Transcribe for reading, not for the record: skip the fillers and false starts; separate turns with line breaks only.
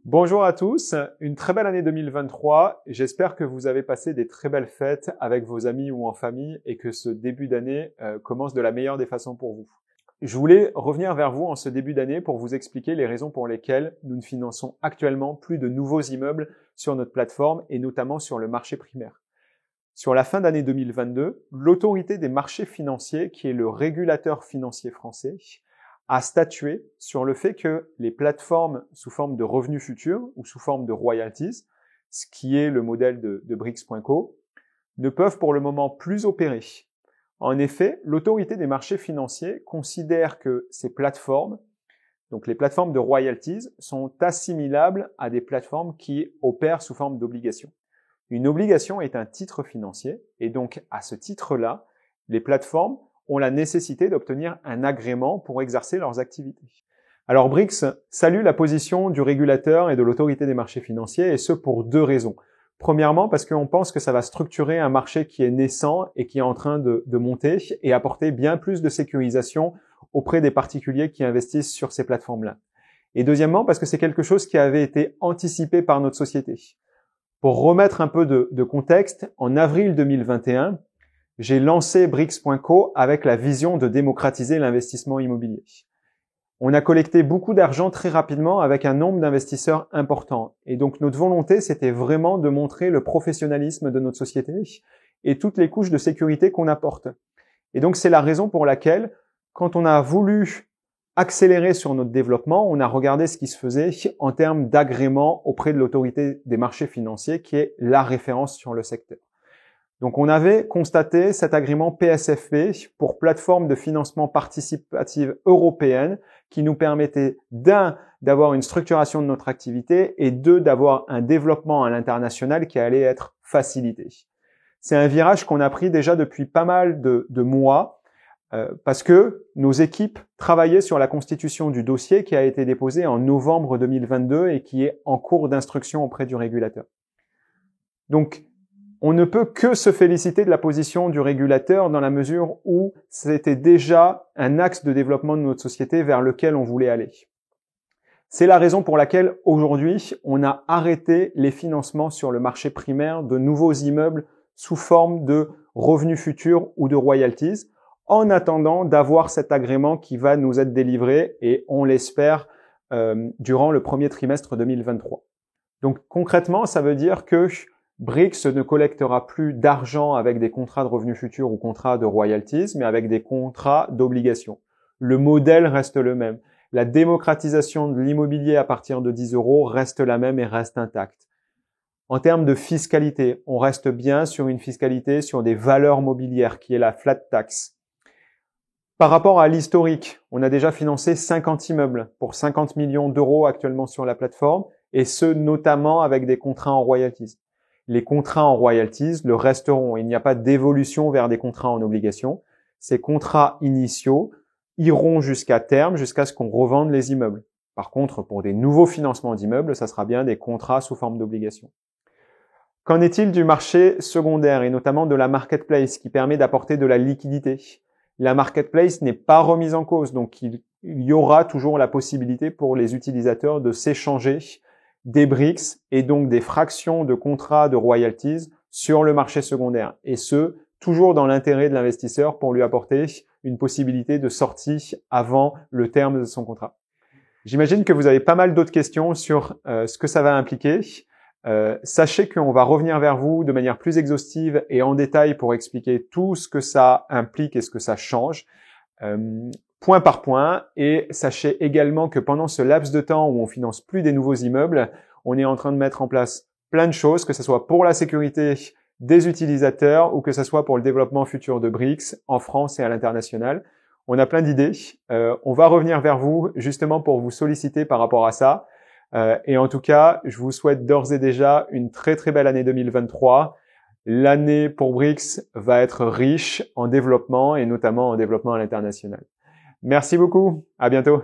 Bonjour à tous, une très belle année 2023. J'espère que vous avez passé des très belles fêtes avec vos amis ou en famille et que ce début d'année commence de la meilleure des façons pour vous. Je voulais revenir vers vous en ce début d'année pour vous expliquer les raisons pour lesquelles nous ne finançons actuellement plus de nouveaux immeubles sur notre plateforme et notamment sur le marché primaire. Sur la fin d'année 2022, l'autorité des marchés financiers, qui est le régulateur financier français, a statué sur le fait que les plateformes sous forme de revenus futurs ou sous forme de royalties, ce qui est le modèle de Brix.co, ne peuvent pour le moment plus opérer. En effet, l'autorité des marchés financiers considère que ces plateformes, donc les plateformes de royalties, sont assimilables à des plateformes qui opèrent sous forme d'obligations. Une obligation est un titre financier et donc à ce titre-là, les plateformes ont la nécessité d'obtenir un agrément pour exercer leurs activités. Alors Brix salue la position du régulateur et de l'autorité des marchés financiers, et ce pour deux raisons. Premièrement, parce qu'on pense que ça va structurer un marché qui est naissant et qui est en train de monter et apporter bien plus de sécurisation auprès des particuliers qui investissent sur ces plateformes-là. Et deuxièmement, parce que c'est quelque chose qui avait été anticipé par notre société. Pour remettre un peu de contexte, en avril 2021, j'ai lancé Brix.co avec la vision de démocratiser l'investissement immobilier. On a collecté beaucoup d'argent très rapidement avec un nombre d'investisseurs important. Et donc notre volonté, c'était vraiment de montrer le professionnalisme de notre société et toutes les couches de sécurité qu'on apporte. Et donc c'est la raison pour laquelle, quand on a voulu accélérer sur notre développement, on a regardé ce qui se faisait en termes d'agrément auprès de l'autorité des marchés financiers, qui est la référence sur le secteur. Donc on avait constaté cet agrément PSFP pour plateforme de financement participative européenne qui nous permettait d'un, d'avoir une structuration de notre activité et deux, d'avoir un développement à l'international qui allait être facilité. C'est un virage qu'on a pris déjà depuis pas mal de mois parce que nos équipes travaillaient sur la constitution du dossier qui a été déposé en novembre 2022 et qui est en cours d'instruction auprès du régulateur. Donc, on ne peut que se féliciter de la position du régulateur dans la mesure où c'était déjà un axe de développement de notre société vers lequel on voulait aller. C'est la raison pour laquelle aujourd'hui, on a arrêté les financements sur le marché primaire de nouveaux immeubles sous forme de revenus futurs ou de royalties, en attendant d'avoir cet agrément qui va nous être délivré et on l'espère durant le premier trimestre 2023. Donc concrètement, ça veut dire que Brix ne collectera plus d'argent avec des contrats de revenus futurs ou contrats de royalties, mais avec des contrats d'obligations. Le modèle reste le même. La démocratisation de l'immobilier à partir de 10 € reste la même et reste intacte. En termes de fiscalité, on reste bien sur une fiscalité sur des valeurs mobilières qui est la flat tax. Par rapport à l'historique, on a déjà financé 50 immeubles pour 50 millions d'euros actuellement sur la plateforme, et ce notamment avec des contrats en royalties. Les contrats en royalties le resteront. Il n'y a pas d'évolution vers des contrats en obligation. Ces contrats initiaux iront jusqu'à terme, jusqu'à ce qu'on revende les immeubles. Par contre, pour des nouveaux financements d'immeubles, ça sera bien des contrats sous forme d'obligation. Qu'en est-il du marché secondaire et notamment de la marketplace qui permet d'apporter de la liquidité? La marketplace n'est pas remise en cause, donc il y aura toujours la possibilité pour les utilisateurs de s'échanger des Brix et donc des fractions de contrats de royalties sur le marché secondaire. Et ce, toujours dans l'intérêt de l'investisseur pour lui apporter une possibilité de sortie avant le terme de son contrat. J'imagine que vous avez pas mal d'autres questions sur ce que ça va impliquer. Sachez qu'on va revenir vers vous de manière plus exhaustive et en détail pour expliquer tout ce que ça implique et ce que ça change. Point par point, et sachez également que pendant ce laps de temps où on finance plus des nouveaux immeubles, on est en train de mettre en place plein de choses, que ce soit pour la sécurité des utilisateurs ou que ce soit pour le développement futur de Brix en France et à l'international. On a plein d'idées. On va revenir vers vous justement pour vous solliciter par rapport à ça. Et en tout cas, je vous souhaite d'ores et déjà une très très belle année 2023. L'année pour Brix va être riche en développement et notamment en développement à l'international. Merci beaucoup. À bientôt.